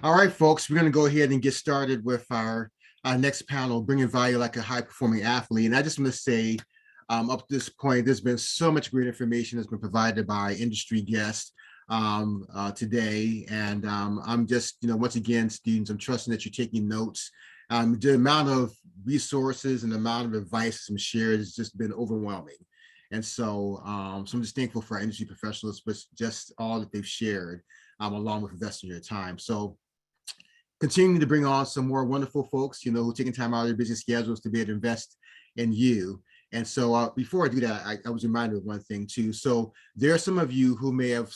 All right, folks, we're going to go ahead and get started with our next panel, Bringing Value Like a High Performing Athlete. And I just want to say, up to this point, there's been so much great information that's been provided by industry guests today. And I'm just, once again, students, I'm trusting that you're taking notes. The amount of resources and the amount of advice that's been shared has just been overwhelming. And so I'm just thankful for our industry professionals, but just all that they've shared along with investing your time. So continuing to bring on some more wonderful folks, who are taking time out of their busy schedules to be able to invest in you. And so before I do that, I was reminded of one thing too. So there are some of you who may have,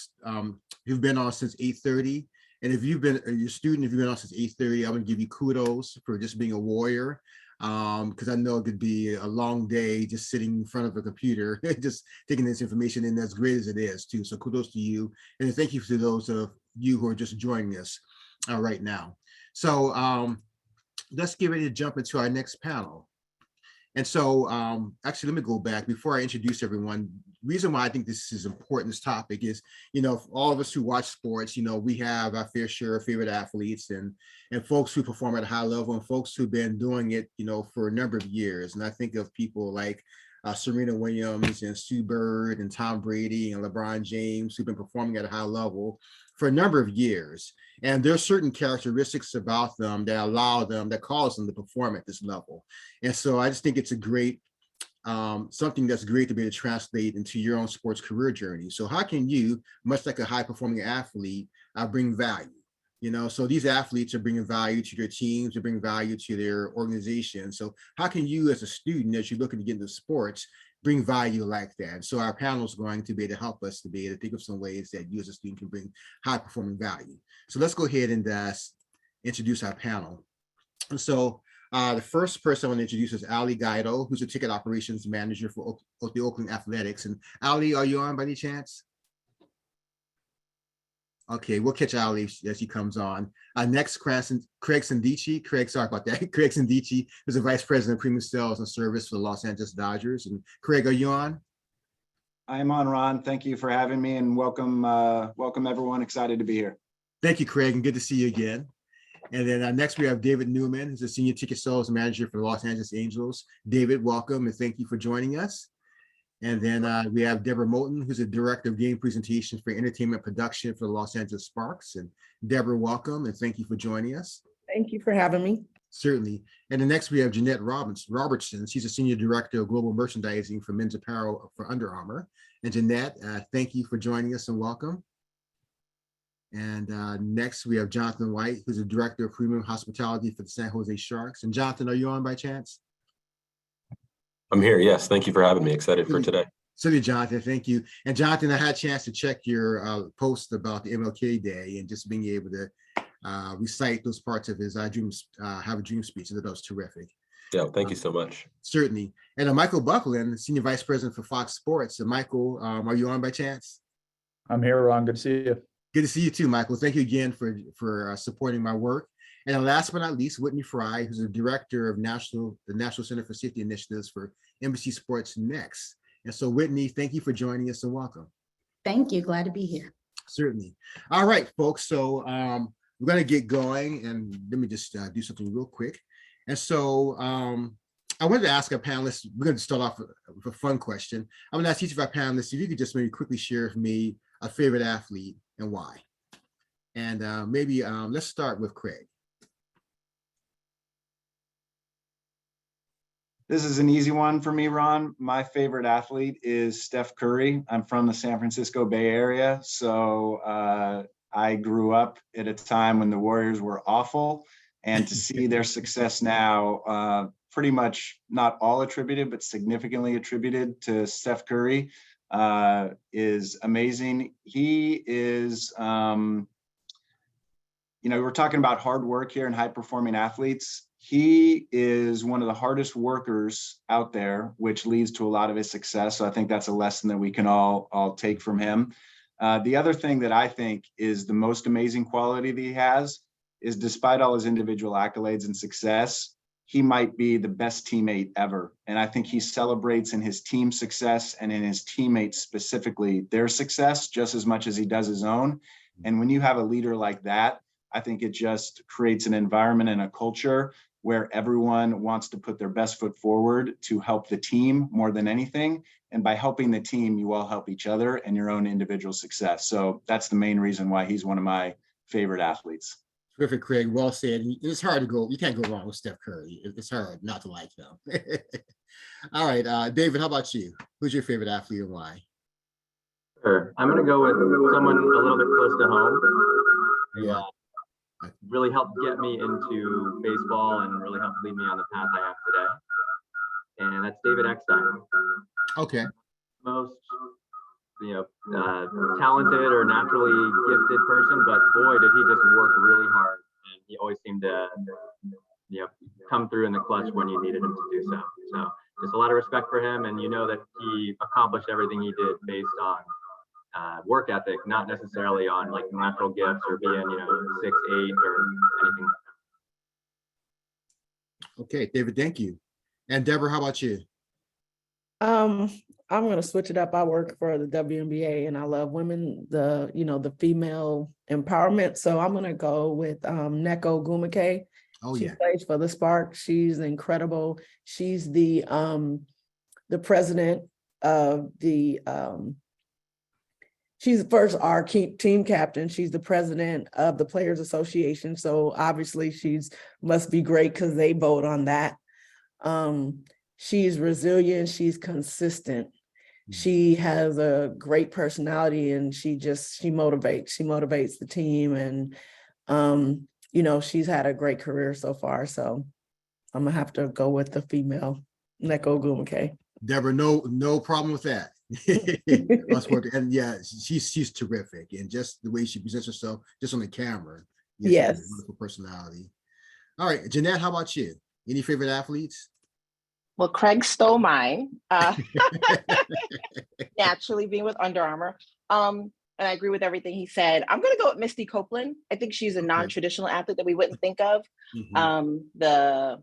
who've been on since 8:30. And if you've been, your student, if you've been on since 8:30, I'm gonna give you kudos for just being a warrior. Because I know it could be a long day just sitting in front of a computer, just taking this information in, as great as it is too. So kudos to you. And thank you to those of you who are just joining us right now. So let's get ready to jump into our next panel. And so actually, let me go back before I introduce everyone. Reason why I think this is important, this topic is, all of us who watch sports, we have our fair share of favorite athletes and folks who perform at a high level and folks who've been doing it, for a number of years. And I think of people like Serena Williams and Sue Bird and Tom Brady and LeBron James who've been performing at a high level for a number of years. And there's certain characteristics about them that cause them to perform at this level. And so I just think it's a great, something that's great to be able to translate into your own sports career journey. So how can you, much like a high performing athlete, bring value? So these athletes are bringing value to their teams, they're bringing value to their organization. So how can you as a student, as you're looking to get into sports, bring value like that? So our panel is going to be able to help us to be able to think of some ways that you as a student can bring high performing value. So let's go ahead and introduce our panel. And so the first person I want to introduce is Ali Guido, who's a ticket operations manager for the Oakland Athletics. And Ali, are you on by any chance? Okay, we'll catch Ali as he comes on. Next, Craig Sindici. Craig, sorry about that. Craig Sindici is the Vice President of Premium Sales and Service for the Los Angeles Dodgers. And Craig, are you on? I am on, Ron. Thank you for having me, and welcome everyone. Excited to be here. Thank you, Craig, and good to see you again. And then next we have David Neumann, who's a Senior Ticket Sales Manager for the Los Angeles Angels. David, welcome, and thank you for joining us. And then we have Debra Moton, who's a Director of Game Presentation for Entertainment Production for the Los Angeles Sparks. And Debra, welcome, and thank you for joining us. Thank you for having me. Certainly. And then next we have Jeanette Robertson. She's a Senior Director of Global Merchandising for Men's Apparel for Under Armour. And Jeanette, thank you for joining us and welcome. And next we have Jonathan White, who's a Director of Premium Hospitality for the San Jose Sharks. And Jonathan, are you on by chance? I'm here, yes. Thank you for having me. Excited for today. Certainly, Jonathan, thank you. And Jonathan, I had a chance to check your post about the MLK Day and just being able to recite those parts of his Have a Dream speech. That was terrific. Yeah, thank you so much. Certainly. And Michael Bucklin, Senior Vice President for Fox Sports. And Michael, are you on by chance? I'm here, Ron. Good to see you. Good to see you too, Michael. Thank you again for supporting my work. And last but not least, Whitney Fry, who's the Director of the National Center for Safety Initiatives for NBC Sports Next. And so Whitney, thank you for joining us and welcome. Thank you, glad to be here. Certainly. All right, folks, so we're gonna get going and let me just do something real quick. And so I wanted to ask our panelists, we're gonna start off with a fun question. I'm gonna ask each of our panelists if you could just maybe quickly share with me a favorite athlete and why. And maybe let's start with Craig. This is an easy one for me, Ron. My favorite athlete is Steph Curry. I'm from the San Francisco Bay Area, so I grew up at a time when the Warriors were awful, and to see their success now, pretty much not all attributed, but significantly attributed to Steph Curry, is amazing. He is, we're talking about hard work here and high-performing athletes. He is one of the hardest workers out there, which leads to a lot of his success. So I think that's a lesson that we can all take from him. The other thing that I think is the most amazing quality that he has is, despite all his individual accolades and success, he might be the best teammate ever. And I think he celebrates in his team success and in his teammates specifically their success just as much as he does his own. And when you have a leader like that, I think it just creates an environment and a culture where everyone wants to put their best foot forward to help the team more than anything. And by helping the team, you all help each other and your own individual success. So that's the main reason why he's one of my favorite athletes. Terrific, Craig. Well said. And it's hard to go. You can't go wrong with Steph Curry. It's hard not to like him. All right, David, how about you? Who's your favorite athlete and why? Sure. I'm going to go with someone a little bit close to home. Yeah. Really helped get me into baseball and really helped lead me on the path I have today. And that's David Eckstein. Okay. Most, talented or naturally gifted person, but boy, did he just work really hard. And he always seemed to, come through in the clutch when you needed him to do so. So just a lot of respect for him. And you know that he accomplished everything he did based on work ethic, not necessarily on like natural gifts or being, 6'8" or anything like that. Okay, David, thank you. And Debra, how about you? I'm going to switch it up. I work for the WNBA and I love women, the female empowerment. So I'm going to go with Neko Gumake. Oh, She yeah. plays for the Spark. She's incredible. She's the president of the she's first our team captain. She's the president of the Players Association. So obviously she's must be great because they vote on that. She's resilient. She's consistent. She has a great personality and she motivates the team. And, she's had a great career so far. So I'm gonna have to go with the female Neko Gumake. Debra, no problem with that. And yeah, she's terrific. And just the way she presents herself, just on the camera. Yes. She has a wonderful personality. All right, Jeanette, how about you? Any favorite athletes? Well, Craig stole mine. Naturally, being with Under Armour. And I agree with everything he said. I'm going to go with Misty Copeland. I think she's a non-traditional athlete that we wouldn't think of. The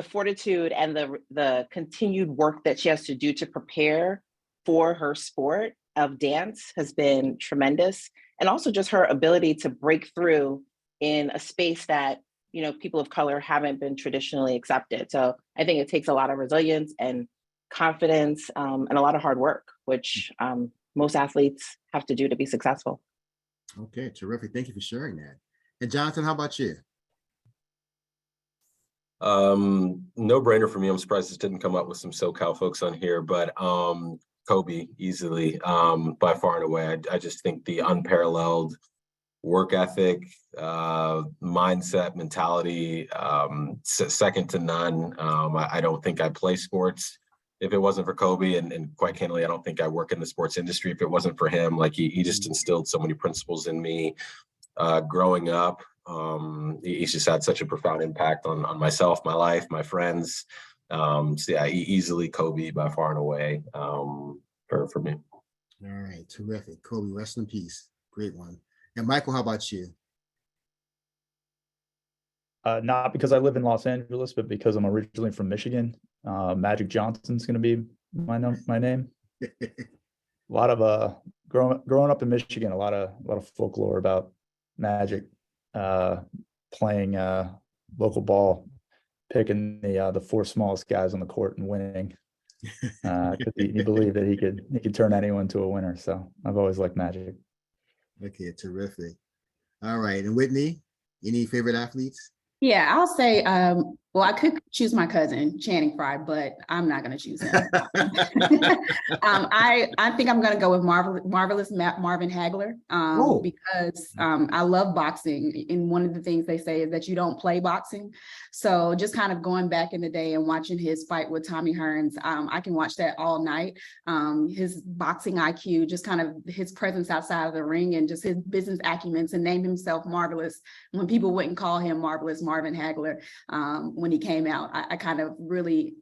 fortitude and the continued work that she has to do to prepare for her sport of dance has been tremendous. And also just her ability to break through in a space that people of color haven't been traditionally accepted. So I think it takes a lot of resilience and confidence and a lot of hard work, which most athletes have to do to be successful. Okay, terrific. Thank you for sharing that. And Jonathan, how about you? No brainer for me. I'm surprised this didn't come up with some SoCal folks on here, but Kobe easily, by far and away. I just think the unparalleled work ethic, mindset, mentality, second to none. I don't think I'd play sports if it wasn't for Kobe, and quite candidly, I don't think I work in the sports industry if it wasn't for him. Like he just instilled so many principles in me growing up. He's just had such a profound impact on myself, my life, my friends. So yeah, easily Kobe by far and away for me. All right, terrific. Kobe, rest in peace. Great one. And Michael, how about you? Not because I live in Los Angeles, but because I'm originally from Michigan. Magic Johnson's going to be my name. A lot of growing up in Michigan, a lot of folklore about Magic playing local ball, picking the four smallest guys on the court and winning. He believed that he could turn anyone to a winner. So I've always liked Magic. Okay, terrific. All right, and Whitney, any favorite athletes? Yeah, I'll say, well, I could choose my cousin, Channing Frye, but I'm not going to choose him. I think I'm going to go with Marvelous Marvin Hagler because I love boxing. And one of the things they say is that you don't play boxing. So just kind of going back in the day and watching his fight with Tommy Hearns, I can watch that all night. His boxing IQ, just kind of his presence outside of the ring and just his business acumen to name himself Marvelous when people wouldn't call him Marvelous Marvin Hagler. When he came out, I kind of really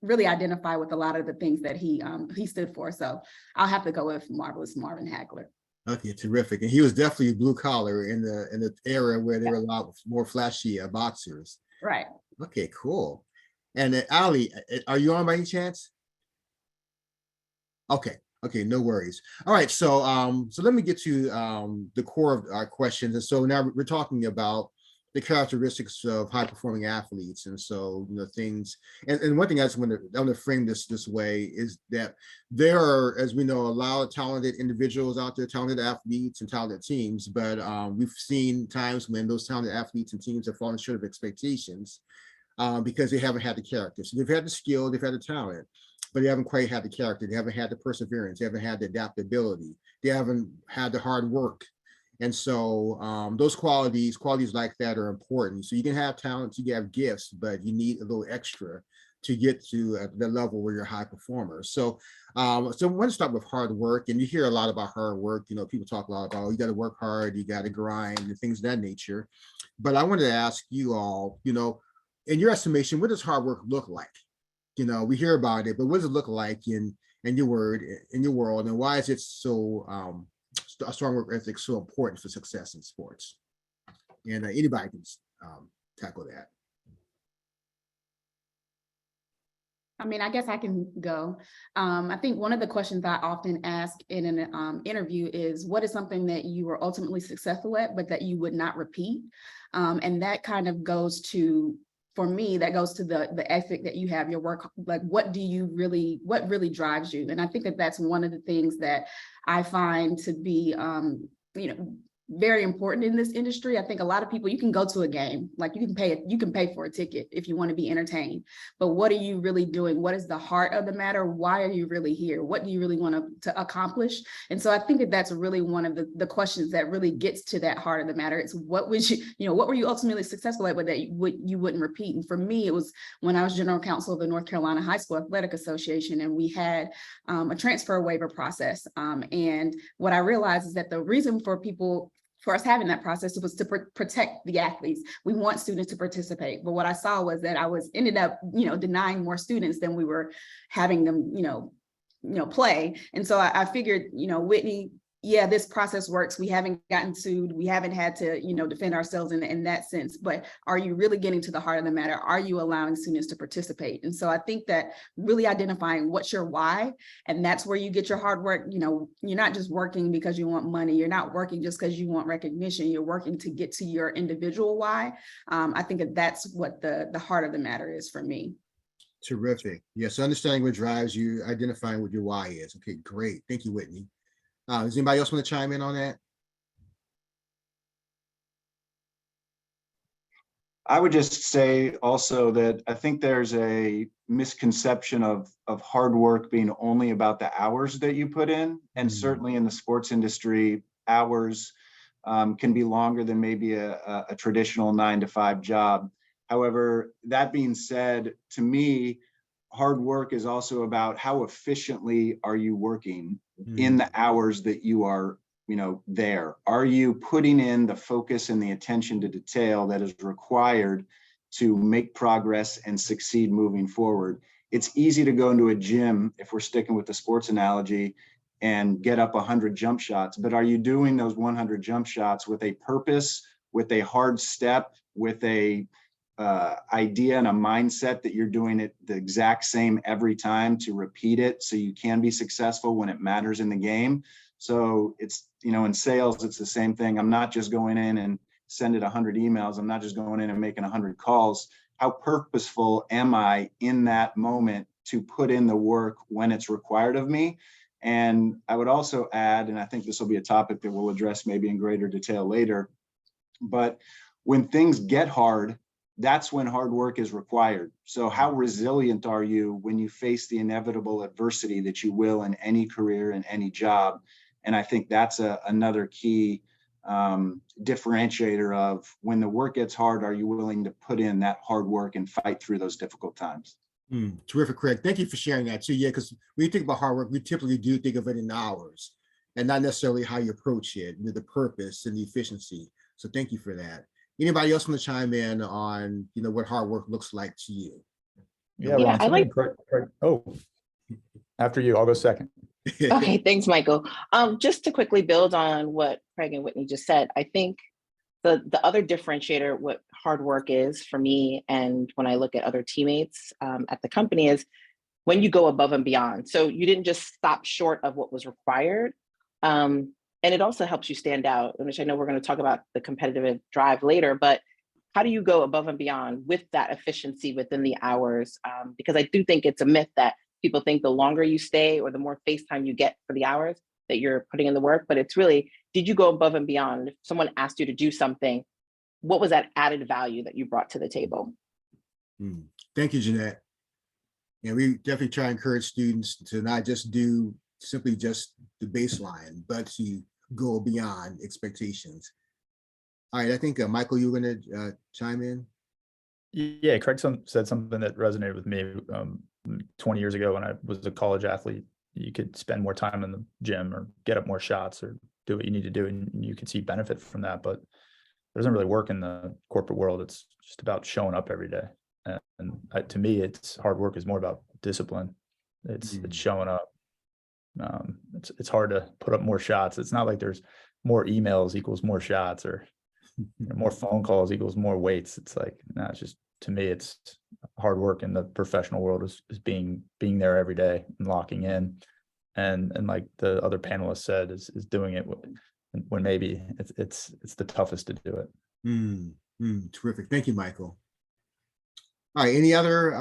identify with a lot of the things that he stood for. So I'll have to go with Marvelous Marvin Hagler. Okay, terrific. And he was definitely blue collar in the era where there were a lot more flashy boxers. Right. Okay, cool. And Ali, are you on by any chance? Okay. Okay, no worries. All right, so let me get to the core of our questions. And so now we're talking about the characteristics of high performing athletes. And so, things, and one thing I just want to frame this way is that there are, as we know, a lot of talented individuals out there, talented athletes and talented teams, but we've seen times when those talented athletes and teams have fallen short of expectations because they haven't had the character. So they've had the skill, they've had the talent, but they haven't quite had the character. They haven't had the perseverance. They haven't had the adaptability. They haven't had the hard work. And so those qualities like that are important. So you can have talents, you can have gifts, but you need a little extra to get to the level where you're a high performer. So I want to start with hard work. And you hear a lot about hard work. People talk a lot about, you got to work hard, you got to grind and things of that nature. But I wanted to ask you all, in your estimation, what does hard work look like? We hear about it, but what does it look like in your world, and why is it so a strong work ethic so important for success in sports? And anybody can tackle that. I mean, I guess I can go. I think one of the questions I often ask in an interview is, what is something that you were ultimately successful at, but that you would not repeat? And that kind of goes to, for me, that goes to the ethic that you have, your work, like what really drives you? And I think that that's one of the things that I find to be, very important in this industry. I think a lot of people, you can go to a game, like you can pay for a ticket if you want to be entertained, but what are you really doing? What is the heart of the matter? Why are you really here? What do you really want to accomplish? And so I think that that's really one of the questions that really gets to that heart of the matter. It's what would what were you ultimately successful at, but that you wouldn't repeat? And for me, it was when I was general counsel of the North Carolina High School Athletic Association, and we had a transfer waiver process. And what I realized is that the reason for us having that process, it was to protect the athletes. We want students to participate. But what I saw was that I ended up, denying more students than we were having them, play. And so I figured, Whitney, yeah, this process works. We haven't gotten sued. We haven't had to, defend ourselves in that sense. But are you really getting to the heart of the matter? Are you allowing students to participate? And so I think that really identifying what's your why, and that's where you get your hard work. You're not just working because you want money. You're not working just because you want recognition. You're working to get to your individual why. I think that's what the heart of the matter is for me. Terrific. Yes, understanding what drives you, identifying what your why is. Okay, great. Thank you, Whitney. Does anybody else want to chime in on that? I would just say also that I think there's a misconception of hard work being only about the hours that you put in. And certainly in the sports industry, hours can be longer than maybe a traditional 9-to-5 job. However, that being said, to me, hard work is also about how efficiently are you working in the hours that you are, there. Are you putting in the focus and the attention to detail that is required to make progress and succeed moving forward? It's easy to go into a gym, if we're sticking with the sports analogy, and get up 100 jump shots, but are you doing those 100 jump shots with a purpose, with a hard step, with a idea and a mindset that you're doing it the exact same every time to repeat it so you can be successful when it matters in the game? So it's, in sales, it's the same thing. I'm not just going in and sending 100 emails. I'm not just going in and making 100 calls. How purposeful am I in that moment to put in the work when it's required of me? And I would also add, and I think this will be a topic that we'll address maybe in greater detail later, but when things get hard, that's when hard work is required. So how resilient are you when you face the inevitable adversity that you will in any career, in any job? And I think that's another key differentiator of when the work gets hard, are you willing to put in that hard work and fight through those difficult times? Terrific, Craig. Thank you for sharing that too. Yeah, because when you think about hard work, we typically do think of it in hours and not necessarily how you approach it, the purpose and the efficiency. So thank you for that. Anybody else want to chime in on, what hard work looks like to you? Yeah, Yeah, Ron, I like. Craig, after you, I'll go second. Okay, thanks, Michael. Just to quickly build on what Craig and Whitney just said, I think the other differentiator, what hard work is for me, and when I look at other teammates at the company, is when you go above and beyond. So you didn't just stop short of what was required. And it also helps you stand out, which I know we're going to talk about the competitive drive later, but how do you go above and beyond with that efficiency within the hours? Because I do think it's a myth that people think the longer you stay or the more face time you get for the hours that you're putting in the work, but it's really, did you go above and beyond? If someone asked you to do something, what was that added value that you brought to the table? Thank you, Jeanette. And we definitely try to encourage students to not just do simply just the baseline, but to go beyond expectations. All right, I think Michael, you were going to chime in. Yeah, Craig said something that resonated with me 20 years ago when I was a college athlete. You could spend more time in the gym or get up more shots or do what you need to do, and you can see benefit from that. But it doesn't really work in the corporate world. It's just about showing up every day. And to me, it's hard work is more about discipline. It's showing up. It's hard to put up more shots. It's not like there's more emails equals more shots or more phone calls equals more weights. It's like, no, it's just, to me, it's hard work in the professional world is being there every day and locking in. And like the other panelists said, is doing it when maybe it's the toughest to do it. Terrific. Thank you, Michael. All right, any other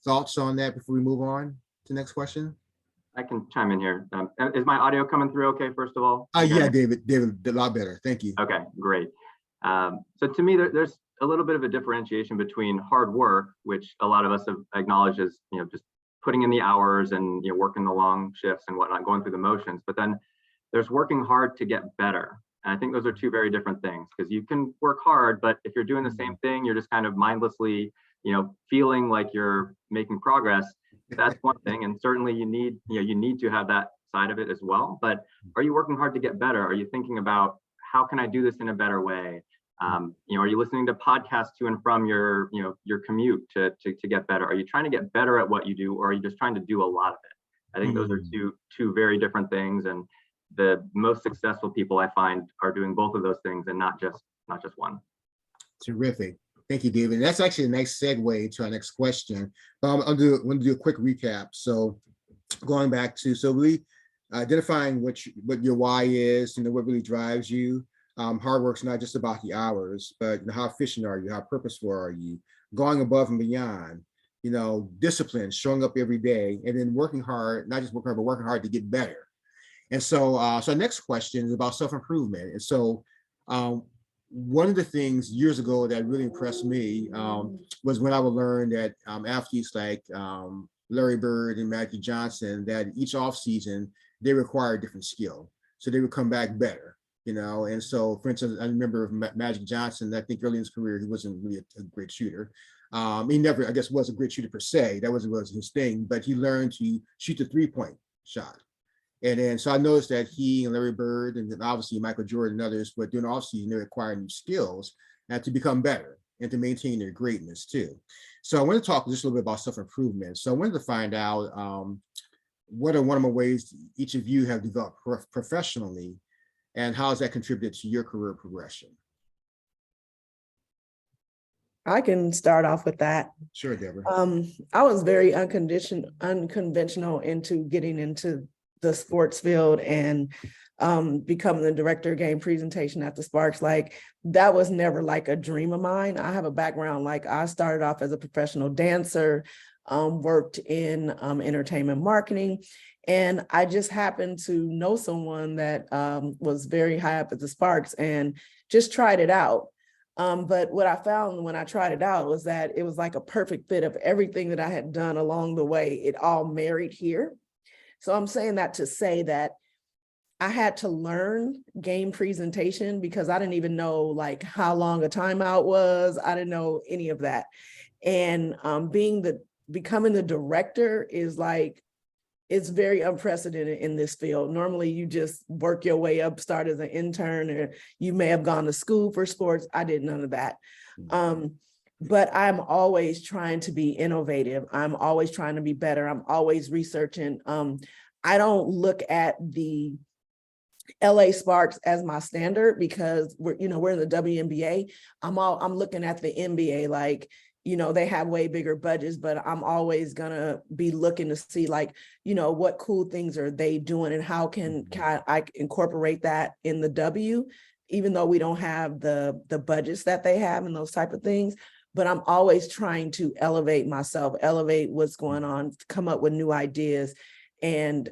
thoughts on that before we move on to the next question? I can chime in here. Is my audio coming through okay, first of all? Yeah, David, a lot better. Thank you. Okay, great. So to me, there's a little bit of a differentiation between hard work, which a lot of us have acknowledged as, just putting in the hours and, working the long shifts and whatnot, going through the motions. But then there's working hard to get better. And I think those are two very different things, because you can work hard, but if you're doing the same thing, you're just kind of mindlessly, feeling like you're making progress. That's one thing. And certainly you need to have that side of it as well. But are you working hard to get better? Are you thinking about how can I do this in a better way? Are you listening to podcasts to and from your commute to get better? Are you trying to get better at what you do, or are you just trying to do a lot of it? I think those are two very different things. And the most successful people I find are doing both of those things and not just one. Terrific. Thank you, David. That's actually a nice segue to our next question. I'm going to do a quick recap. So going back to, we identifying what your why is, what really drives you. Hard work's not just about the hours, but how efficient are you? How purposeful are you? Going above and beyond, discipline, showing up every day, and then working hard, not just working hard, but working hard to get better. And so, our next question is about self-improvement. And so, one of the things years ago that really impressed me was when I would learn that athletes like Larry Bird and Magic Johnson, that each offseason, they require a different skill. So they would come back better, And so, for instance, I remember Magic Johnson, I think early in his career, he wasn't really a great shooter. He never, I guess, was a great shooter per se. That wasn't his thing, but he learned to shoot the three-point shot. And then, so I noticed that he and Larry Bird, and then obviously Michael Jordan and others, but during the offseason, they acquire new skills and to become better and to maintain their greatness too. So I want to talk just a little bit about self-improvement. So I wanted to find out what are one of the ways each of you have developed professionally, and how has that contributed to your career progression? I can start off with that. Sure, Debra. I was very unconventional into getting into the sports field and becoming the director of game presentation at the Sparks. Like, that was never like a dream of mine. I have a background, like I started off as a professional dancer, worked in entertainment marketing, and I just happened to know someone that was very high up at the Sparks and just tried it out. But what I found when I tried it out was that it was like a perfect fit of everything that I had done along the way. It all married here. So I'm saying that to say that I had to learn game presentation because I didn't even know like how long a timeout was. I didn't know any of that. And becoming the director is like, it's very unprecedented in this field. Normally you just work your way up, start as an intern, or you may have gone to school for sports. I did none of that. But I'm always trying to be innovative. I'm always trying to be better. I'm always researching. I don't look at the LA Sparks as my standard because we're in the WNBA. I'm looking at the NBA, like, you know, they have way bigger budgets, but I'm always gonna be looking to see like, you know, what cool things are they doing and how can I incorporate that in the W, even though we don't have the budgets that they have and those type of things. But I'm always trying to elevate myself, elevate what's going on, come up with new ideas. And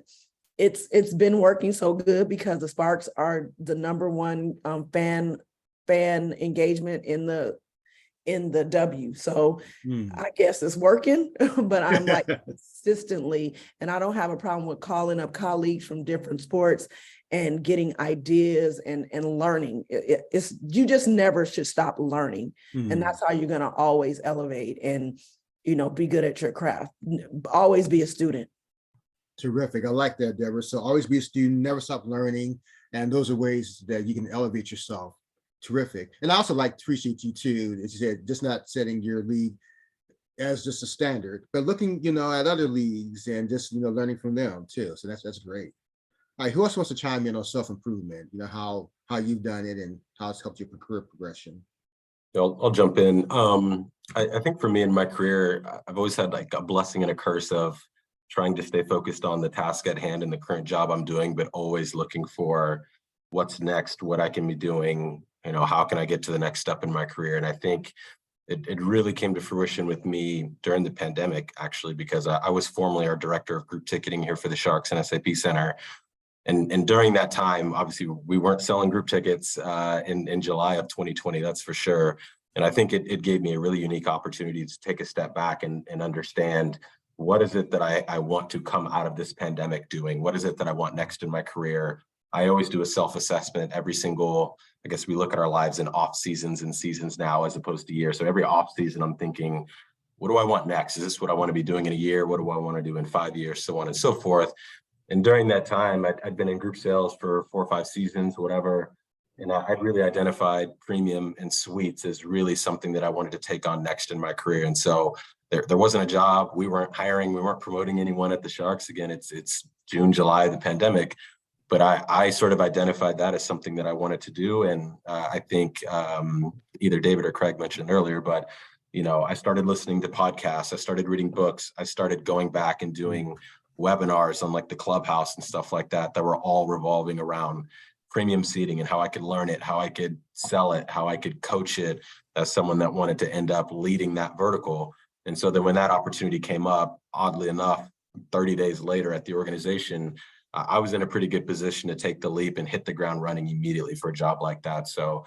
it's been working so good because the Sparks are the #1 fan engagement in the W. So I guess it's working, but I'm like consistently, and I don't have a problem with calling up colleagues from different sports and getting ideas and learning. It's you just never should stop learning. And that's how you're gonna always elevate and, you know, be good at your craft. Always be a student. Terrific. I like that, Debra. So always be a student, never stop learning. And those are ways that you can elevate yourself. Terrific. And I also appreciate you too, as you said, just not setting your league as just a standard, but looking, you know, at other leagues and just, you know, learning from them too. So that's great. All right, who else wants to chime in on self-improvement? You know, how you've done it and how it's helped your career progression? I'll jump in. I think for me in my career, I've always had like a blessing and a curse of trying to stay focused on the task at hand and the current job I'm doing, but always looking for what's next, what I can be doing, you know, how can I get to the next step in my career? And I think it really came to fruition with me during the pandemic, actually, because I was formerly our director of group ticketing here for the Sharks and SAP Center. And during that time, obviously, we weren't selling group tickets in July of 2020, that's for sure. And I think it gave me a really unique opportunity to take a step back and understand what is it that I want to come out of this pandemic doing? What is it that I want next in my career? I always do a self-assessment every single, I guess we look at our lives in off seasons and seasons now as opposed to years. So every off season, I'm thinking, what do I want next? Is this what I want to be doing in a year? What do I want to do in 5 years? So on and so forth. And during that time, I'd been in group sales for 4 or 5 seasons, whatever. And I'd really identified premium and suites as really something that I wanted to take on next in my career. And so there wasn't a job. We weren't hiring. We weren't promoting anyone at the Sharks. Again, it's June, July, the pandemic. But I sort of identified that as something that I wanted to do. And I think either David or Craig mentioned earlier, but, you know, I started listening to podcasts. I started reading books. I started going back and doing webinars on like the Clubhouse and stuff like that were all revolving around premium seating and how I could learn it, how I could sell it, how I could coach it as someone that wanted to end up leading that vertical. And so then when that opportunity came up, oddly enough, 30 days later at the organization, I was in a pretty good position to take the leap and hit the ground running immediately for a job like that. So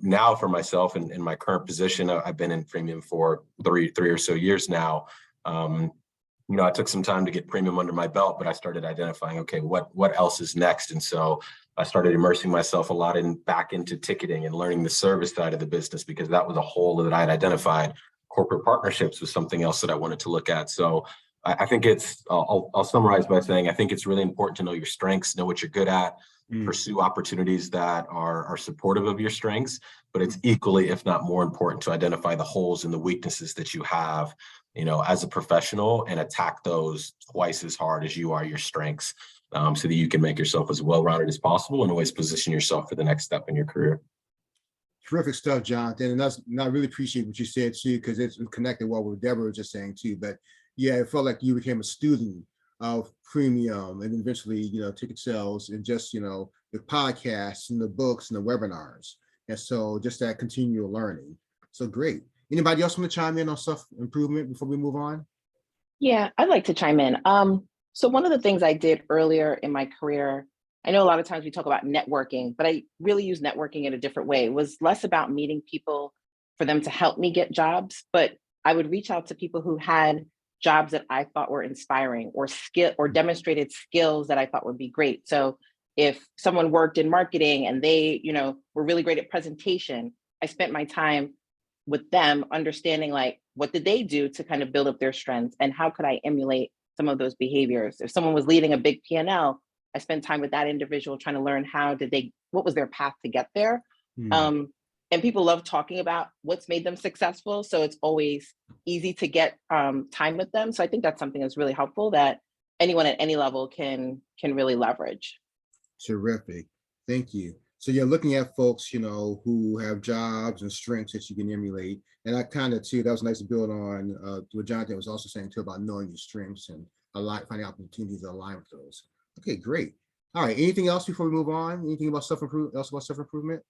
now for myself in my current position, I've been in premium for three or so years now. You know, I took some time to get premium under my belt, but I started identifying, okay, what else is next? And so I started immersing myself a lot back into ticketing and learning the service side of the business, because that was a hole that I had identified. Corporate partnerships was something else that I wanted to look at. So I think I'll summarize by saying, I think it's really important to know your strengths, know what you're good at, pursue opportunities that are supportive of your strengths, but it's equally, if not more important, to identify the holes and the weaknesses that you have, you know, as a professional, and attack those twice as hard as you are your strengths, so that you can make yourself as well-rounded as possible and always position yourself for the next step in your career. Terrific stuff, Jonathan. And I really appreciate what you said too, because it's connected well with Debra was just saying too. But yeah, it felt like you became a student of premium and eventually, you know, ticket sales and just, you know, the podcasts and the books and the webinars. And so just that continual learning. So great. Anybody else want to chime in on self-improvement before we move on? Yeah, I'd like to chime in. So one of the things I did earlier in my career, I know a lot of times we talk about networking, but I really use networking in a different way. It was less about meeting people for them to help me get jobs, but I would reach out to people who had jobs that I thought were inspiring or demonstrated skills that I thought would be great. So if someone worked in marketing and they, you know, were really great at presentation, I spent my time with them understanding like, what did they do to kind of build up their strengths and how could I emulate some of those behaviors? If someone was leading a big P&L, I spent time with that individual trying to learn what was their path to get there. And people love talking about what's made them successful. So it's always easy to get time with them. So I think that's something that's really helpful that anyone at any level can really leverage. Terrific. Thank you. So you're looking at folks, you know, who have jobs and strengths that you can emulate. And I kind of too, that was nice to build on what Jonathan was also saying too about knowing your strengths and finding opportunities that align with those. Okay, great. All right, anything else before we move on? Anything about self-improvement?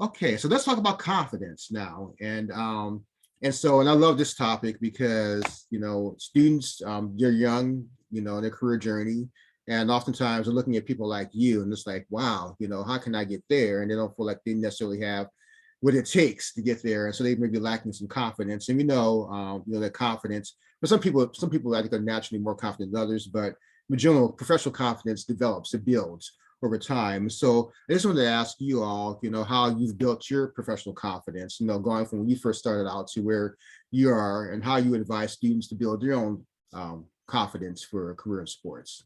Okay, so let's talk about confidence now. And I love this topic because, you know, students, they're young, you know, in their career journey. And oftentimes they're looking at people like you and it's like, wow, you know, how can I get there? And they don't feel like they necessarily have what it takes to get there. And so they may be lacking some confidence. And you know, that confidence, but some people I think are naturally more confident than others, but in general, professional confidence develops, it builds over time. So I just wanted to ask you all, you know, how you've built your professional confidence, you know, going from when you first started out to where you are and how you advise students to build their own confidence for a career in sports.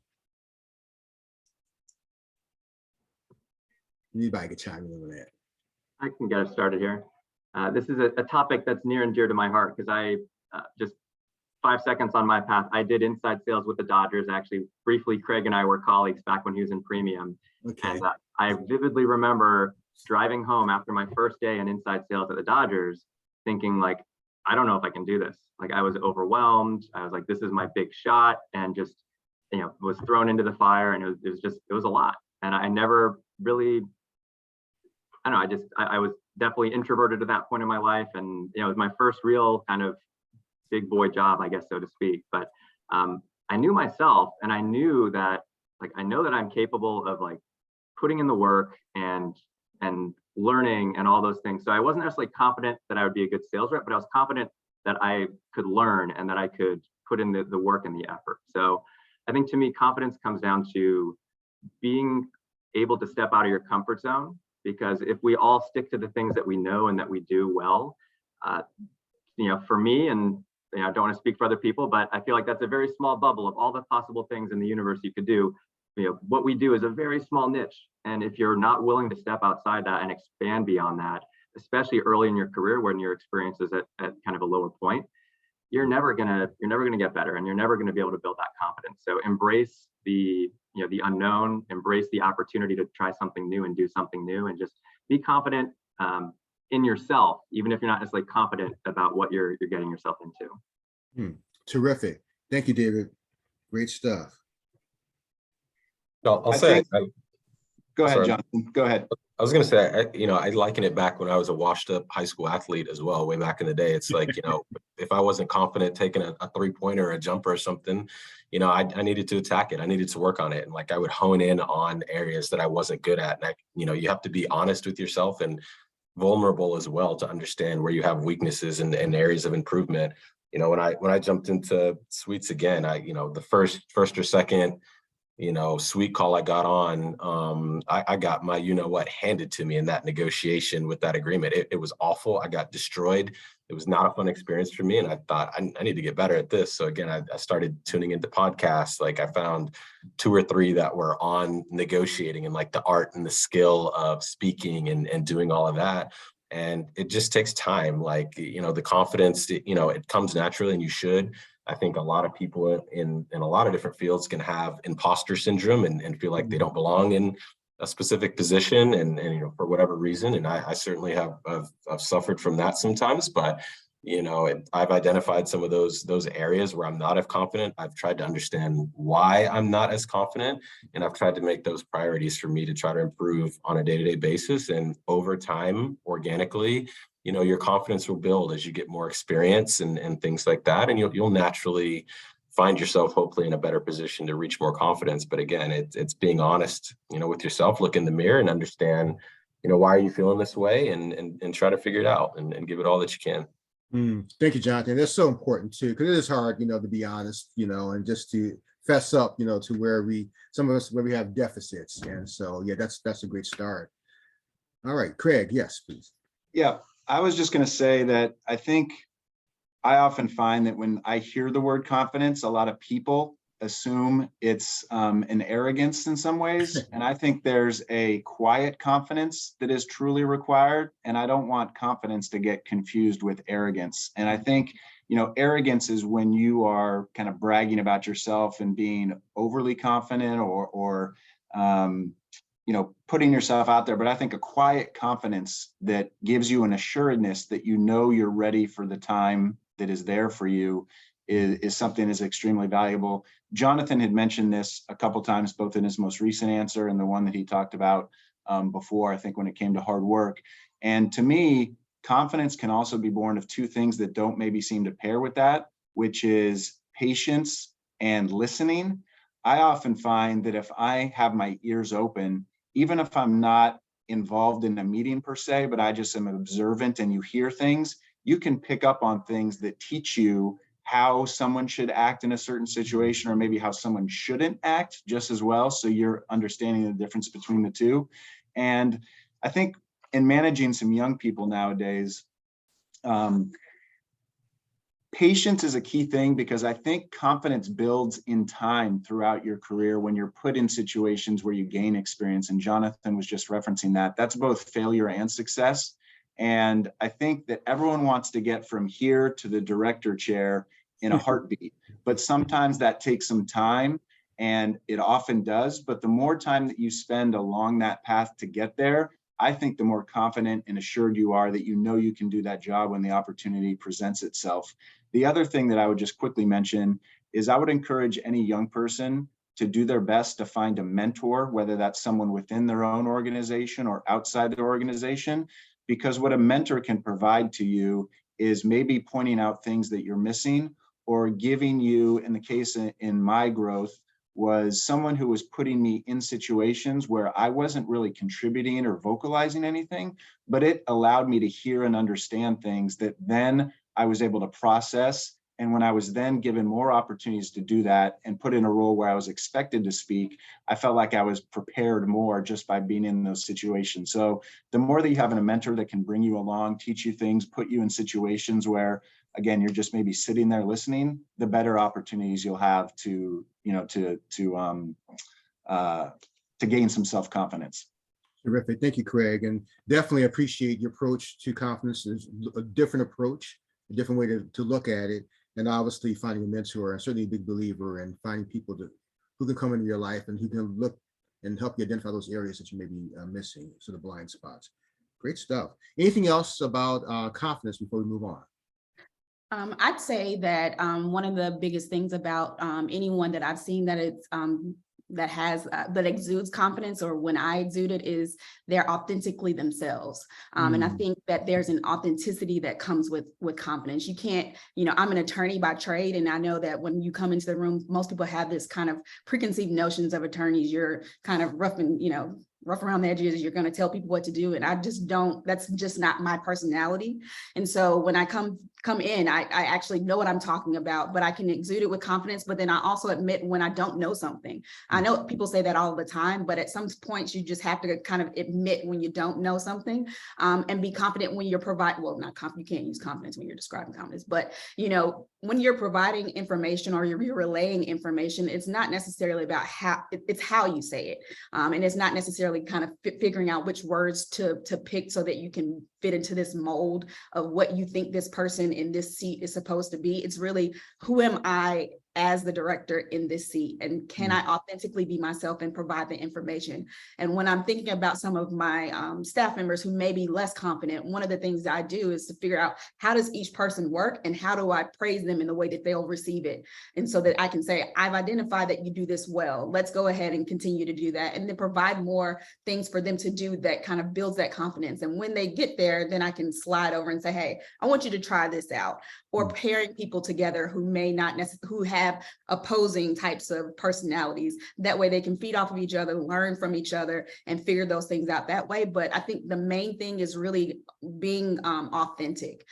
Anybody can chime in on that. I can get us started here. This is a topic that's near and dear to my heart because I just 5 seconds on my path. I did inside sales with the Dodgers. Actually, briefly, Craig and I were colleagues back when he was in premium. Okay. And I vividly remember driving home after my first day in inside sales at the Dodgers, thinking like, I don't know if I can do this. Like I was overwhelmed. I was like, this is my big shot, and just, you know, was thrown into the fire, and it was a lot. And I never really, I don't know, I was definitely introverted at that point in my life. And, you know, it was my first real kind of big boy job, I guess, so to speak. But I knew myself, and I knew that, like, I know that I'm capable of like putting in the work and learning and all those things. So I wasn't necessarily confident that I would be a good sales rep, but I was confident that I could learn and that I could put in the work and the effort. So I think to me, confidence comes down to being able to step out of your comfort zone, because if we all stick to the things that we know and that we do well, you know, for me, and you know, I don't want to speak for other people, but I feel like that's a very small bubble of all the possible things in the universe you could do. You know, what we do is a very small niche. And if you're not willing to step outside that and expand beyond that, especially early in your career when your experience is at kind of a lower point, you're never gonna get better, and you're never gonna be able to build that confidence. So embrace the unknown, embrace the opportunity to try something new and do something new, and just be confident in yourself, even if you're not necessarily confident about what you're getting yourself into. Terrific. Thank you, David. Great stuff. No, I'll say. Go ahead, Sorry. Jonathan. Go ahead. I was going to say, you know, I liken it back when I was a washed up high school athlete as well, way back in the day. It's like, you know, if I wasn't confident taking a 3-pointer or a jumper or something, you know, I needed to attack it. I needed to work on it. And like, I would hone in on areas that I wasn't good at. And you know, you have to be honest with yourself and vulnerable as well to understand where you have weaknesses and areas of improvement. You know, when I jumped into suites again, you know, the first or second, you know, suite call I got on, I got my, you know what, handed to me in that negotiation with that agreement. It was awful. I got destroyed. It was not a fun experience for me. And I thought, I need to get better at this. So again, I started tuning into podcasts. Like I found 2 or 3 that were on negotiating and like the art and the skill of speaking and doing all of that. And it just takes time. Like, you know, the confidence, you know, it comes naturally, and you should. I think a lot of people in a lot of different fields can have imposter syndrome and feel like they don't belong in a specific position and you know, for whatever reason. And I certainly have suffered from that sometimes, but you know, I've identified some of those areas where I'm not as confident. I've tried to understand why I'm not as confident, and I've tried to make those priorities for me to try to improve on a day-to-day basis. And over time, organically, you know, your confidence will build as you get more experience and things like that. And you'll naturally find yourself hopefully in a better position to reach more confidence. But again, it's being honest, you know, with yourself, look in the mirror and understand, you know, why are you feeling this way, and try to figure it out and give it all that you can. Thank you, Jonathan. That's so important too, because it is hard, you know, to be honest, you know, and just to fess up, you know, to where some of us have deficits. And so, yeah, that's a great start. All right, Craig, yes, please. Yeah, I was just going to say that I think I often find that when I hear the word confidence, a lot of people assume it's an arrogance in some ways. And I think there's a quiet confidence that is truly required. And I don't want confidence to get confused with arrogance. And I think, you know, arrogance is when you are kind of bragging about yourself and being overly confident or putting yourself out there, but I think a quiet confidence that gives you an assuredness that you're ready for the time that is there for you is something that's extremely valuable. Jonathan had mentioned this a couple times, both in his most recent answer and the one that he talked about before, I think, when it came to hard work. And to me, confidence can also be born of two things that don't maybe seem to pair with that, which is patience and listening. I often find that if I have my ears open, even if I'm not involved in a meeting per se, but I just am observant and you hear things, you can pick up on things that teach you how someone should act in a certain situation, or maybe how someone shouldn't act just as well. So you're understanding the difference between the two. And I think in managing some young people nowadays, patience is a key thing, because I think confidence builds in time throughout your career when you're put in situations where you gain experience. And Jonathan was just referencing that. That's both failure and success. And I think that everyone wants to get from here to the director chair in a heartbeat, but sometimes that takes some time, and it often does. But the more time that you spend along that path to get there, I think the more confident and assured you are that you can do that job when the opportunity presents itself. The other thing that I would just quickly mention is I would encourage any young person to do their best to find a mentor, whether that's someone within their own organization or outside their organization, because what a mentor can provide to you is maybe pointing out things that you're missing, or giving you, in the case in my growth, was someone who was putting me in situations where I wasn't really contributing or vocalizing anything, but it allowed me to hear and understand things that then I was able to process. And when I was then given more opportunities to do that and put in a role where I was expected to speak, I felt like I was prepared more just by being in those situations. So the more that you have a mentor that can bring you along, teach you things, put you in situations where, again, you're just maybe sitting there listening, the better opportunities you'll have to gain some self-confidence. Terrific. Thank you, Craig. And definitely appreciate your approach to confidence. There's a different approach, a different way to look at it. And obviously finding a mentor, and certainly a big believer in finding people who can come into your life and who can look and help you identify those areas that you may be missing, so the blind spots. Great stuff. Anything else about confidence before we move on? I'd say that one of the biggest things about anyone that I've seen that it's that exudes confidence, or when I exude it, is they're authentically themselves. And I think that there's an authenticity that comes with confidence. You can't, I'm an attorney by trade, and I know that when you come into the room, most people have this kind of preconceived notions of attorneys. You're kind of rough and, rough around the edges, you're going to tell people what to do. And I just don't, that's just not my personality. And so when I come in, I actually know what I'm talking about, but I can exude it with confidence. But then I also admit when I don't know something. I know people say that all the time, but at some points you just have to kind of admit when you don't know something, and be confident when you're you can't use confidence when you're describing confidence, but when you're providing information or you're relaying information, it's not necessarily about it's how you say it. And it's not necessarily kind of figuring out which words to pick so that you can fit into this mold of what you think this person in this seat is supposed to be. It's really, who am I as the director in this seat, and can I authentically be myself and provide the information? And when I'm thinking about some of my staff members who may be less confident, one of the things that I do is to figure out, how does each person work and how do I praise them in the way that they'll receive it? And so that I can say, I've identified that you do this well, let's go ahead and continue to do that, and then provide more things for them to do that kind of builds that confidence. And when they get there, then I can slide over and say, hey, I want you to try this out. Or pairing people together who may not necessarily, who have opposing types of personalities. That way they can feed off of each other, learn from each other, and figure those things out that way. But I think the main thing is really being authentic.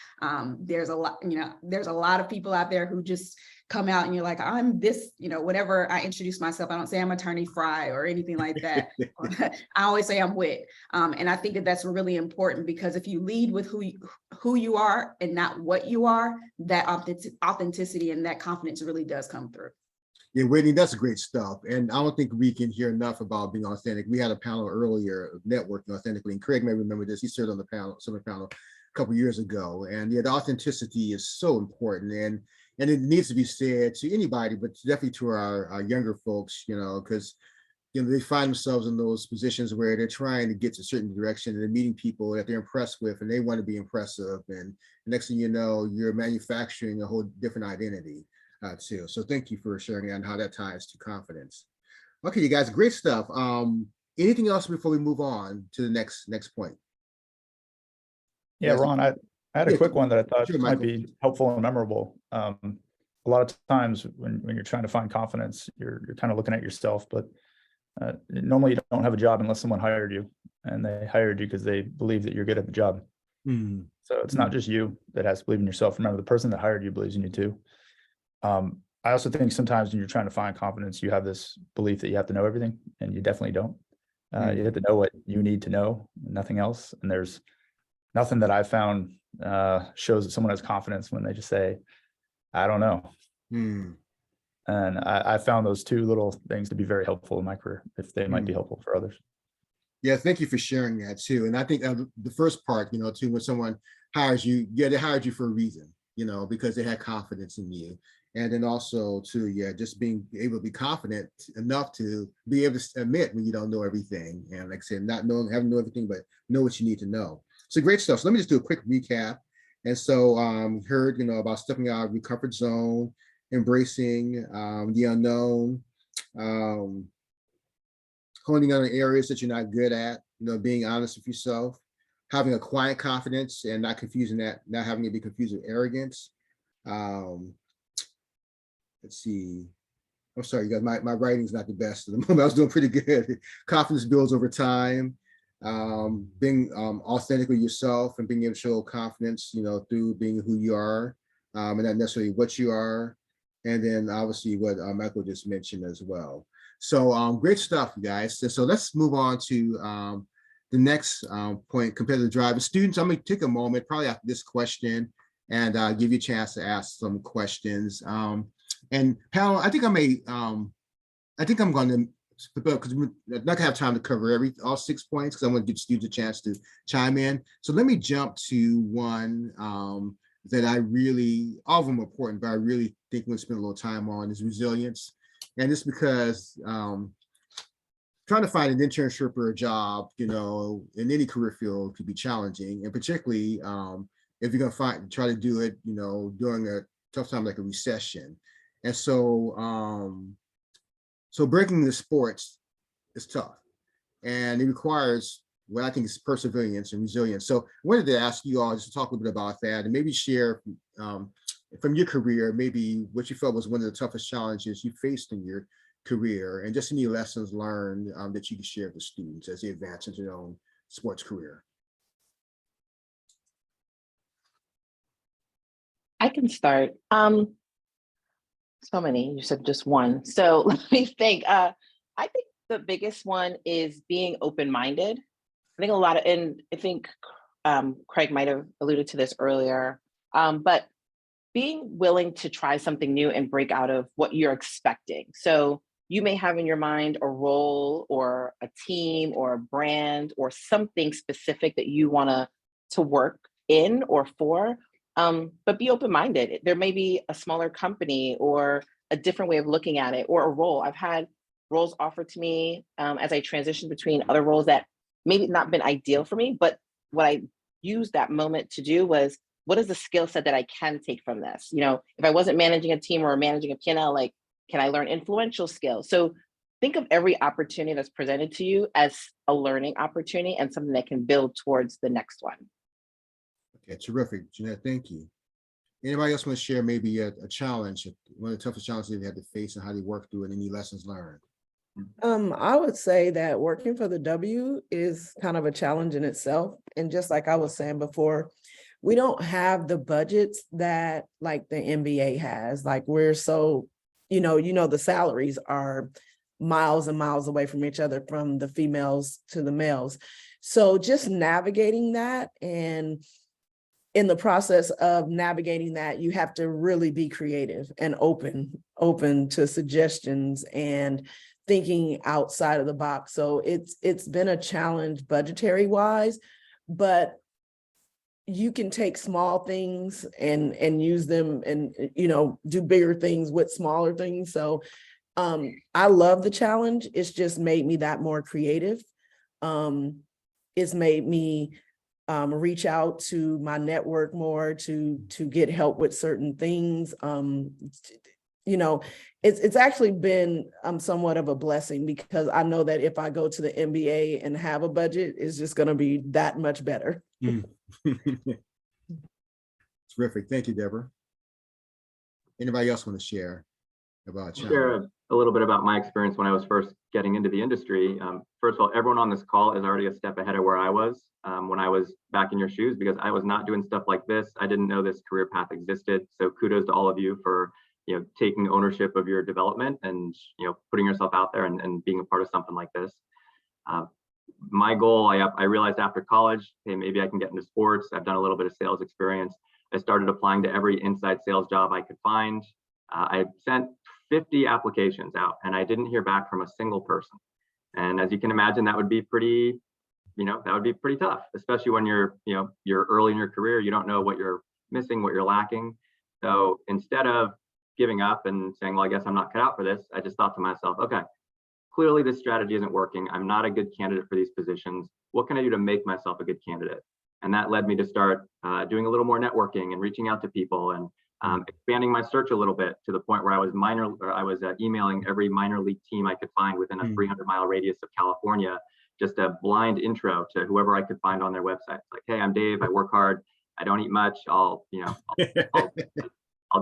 There's a lot of people out there who just come out and you're like, I'm this, whenever I introduce myself, I don't say I'm Attorney Fry or anything like that. I always say I'm Wit. And I think that that's really important, because if you lead with who you are and not what you are, that authenticity and that confidence really does come through. Yeah, Whitney, that's great stuff. And I don't think we can hear enough about being authentic. We had a panel earlier of networking authentically, and Craig may remember this. He served on the panel, a couple of years ago. And yeah, the authenticity is so important. And it needs to be said to anybody, but definitely to our younger folks, because they find themselves in those positions where they're trying to get to a certain direction and they're meeting people that they're impressed with and they want to be impressive. And the next thing you know, you're manufacturing a whole different identity too. So thank you for sharing on how that ties to confidence. Okay, you guys, great stuff. Anything else before we move on to the next point? Yeah, Yes. Ron, I had a Yeah, quick one that I thought sure, might Michael. be helpful and memorable. A lot of times when you're trying to find confidence, you're kind of looking at yourself, but normally you don't have a job unless someone hired you, and they hired you because they believe that you're good at the job. Hmm. So it's not just you that has to believe in yourself. Remember, the person that hired you believes in you too. I also think sometimes when you're trying to find confidence, you have this belief that you have to know everything, and you definitely don't. You have to know what you need to know, nothing else. And there's nothing that I found shows that someone has confidence when they just say, I don't know. And I found those two little things to be very helpful in my career, if they might be helpful for others. Yeah, thank you for sharing that too. And I think the first part, too, when someone hires you, they hired you for a reason, because they had confidence in you. And then also too, just being able to be confident enough to be able to admit when you don't know everything. And like I said, not knowing, having to know everything, but know what you need to know. So great stuff. So let me just do a quick recap. And so heard, about stepping out of your comfort zone, embracing the unknown, honing on areas that you're not good at, being honest with yourself, having a quiet confidence and not confusing that, not having it be confused with arrogance. Let's see. I'm sorry, you guys, my writing's not the best at the moment. I was doing pretty good. Confidence builds over time. Being authentically yourself and being able to show confidence, through being who you are, and not necessarily what you are. And then obviously what Michael just mentioned as well. So great stuff, you guys. So let's move on to the next point, competitive driving. Students, I'm gonna take a moment, probably after this question, and give you a chance to ask some questions. And panel, I think I'm going to, because we're not gonna have time to cover all 6 points, because I want to give students a chance to chime in. So let me jump to one that I really, all of them are important, but I really think we'll spend a little time on is resilience. And it's because trying to find an internship or a job, in any career field could be challenging, and particularly if you're gonna try to do it, during a tough time like a recession. And so, so breaking the sports is tough, and it requires what I think is perseverance and resilience. So I wanted to ask you all just to talk a little bit about that, and maybe share from your career, maybe what you felt was one of the toughest challenges you faced in your career, and just any lessons learned that you can share with students as they advance into their own sports career. I can start. So many, you said just one. So let me think. I think the biggest one is being open-minded. I think and I think Craig might have alluded to this earlier, but being willing to try something new and break out of what you're expecting. So you may have in your mind a role or a team or a brand or something specific that you want to work in or for, but be open-minded. There may be a smaller company or a different way of looking at it, or a role. I've had roles offered to me as I transitioned between other roles that maybe not been ideal for me, but what I used that moment to do was, what is the skill set that I can take from this? If I wasn't managing a team or managing a P&L, like, can I learn influential skills? So think of every opportunity that's presented to you as a learning opportunity and something that can build towards the next one. Okay, terrific, Jeanette, thank you. Anybody else want to share maybe a challenge, one of the toughest challenges they had to face and how they worked through it, any lessons learned? I would say that working for the W is kind of a challenge in itself. And just like I was saying before, we don't have the budgets that like the NBA has. Like we're so, the salaries are miles and miles away from each other, from the females to the males. So just navigating that, and in the process of navigating that, you have to really be creative and open to suggestions and thinking outside of the box. So it's been a challenge budgetary wise, but you can take small things and use them and, do bigger things with smaller things. So I love the challenge. It's just made me that more creative. It's made me reach out to my network more to get help with certain things. You know, it's actually been somewhat of a blessing, because I know that if I go to the MBA and have a budget, it's just going to be that much better. Terrific. Thank you, Debra. Anybody else want to share about share a little bit about my experience when I was first getting into the industry. First of all, everyone on this call is already a step ahead of where I was when I was back in your shoes, because I was not doing stuff like this. I didn't know this career path existed. So kudos to all of you for taking ownership of your development and putting yourself out there and being a part of something like this. My goal, I realized after college, hey, maybe I can get into sports. I've done a little bit of sales experience. I started applying to every inside sales job I could find. I sent 50 applications out and I didn't hear back from a single person. And as you can imagine, that would be pretty tough, especially when you're early in your career. You don't know what you're missing, what you're lacking. So instead of giving up and saying, well, I guess I'm not cut out for this, I just thought to myself, okay, clearly this strategy isn't working. I'm not a good candidate for these positions. What can I do to make myself a good candidate? And that led me to start doing a little more networking and reaching out to people and expanding my search a little bit, to the point where I was emailing every minor league team I could find within a 300-mile radius of California, just a blind intro to whoever I could find on their website. Like, hey, I'm Dave. I work hard. I don't eat much. I'll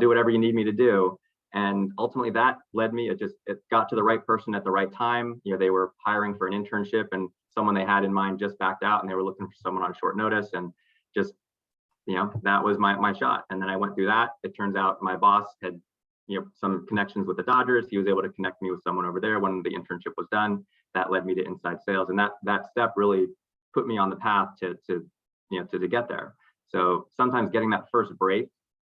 do whatever you need me to do. And ultimately, that led me. It got to the right person at the right time. They were hiring for an internship, and someone they had in mind just backed out, and they were looking for someone on short notice, and just that was my shot. And then I went through that. It turns out my boss had some connections with the Dodgers. He was able to connect me with someone over there when the internship was done. That led me to inside sales, and that step really put me on the path to get there. So sometimes getting that first break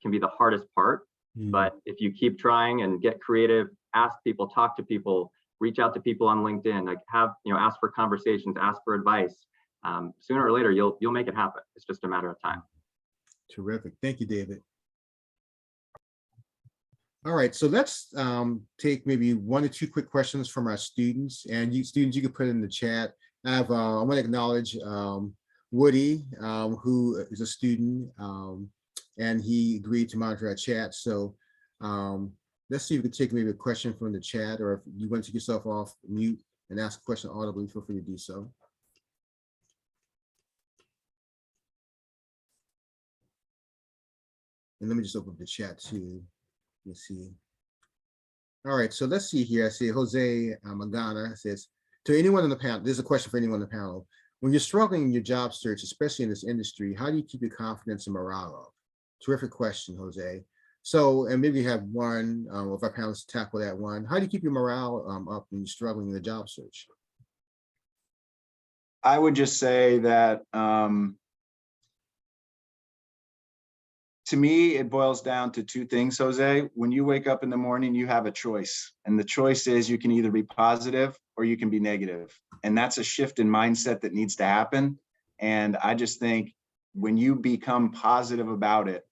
can be the hardest part, but if you keep trying and get creative, ask people, talk to people, reach out to people on LinkedIn, like ask for conversations, ask for advice. Sooner or later, you'll make it happen. It's just a matter of time. Terrific. Thank you, David. All right, so let's take maybe 1 or 2 quick questions from our students. And you students, you can put it in the chat. I want to acknowledge Woody, who is a student, and he agreed to monitor our chat. So let's see if we can take maybe a question from the chat, or if you want to take yourself off mute and ask a question audibly, feel free to do so. And let me just open up the chat too. Let's see. All right, so let's see here. I see Jose Magana says, to anyone in the panel, this is a question for anyone in the panel. When you're struggling in your job search, especially in this industry, how do you keep your confidence and morale up? Terrific question, Jose. So, and maybe you have one, if our panelists tackle that one. How do you keep your morale up when you're struggling in the job search? I would just say that to me, it boils down to 2 things, Jose. When you wake up in the morning, you have a choice. And the choice is you can either be positive or you can be negative. And that's a shift in mindset that needs to happen. And I just think when you become positive about it,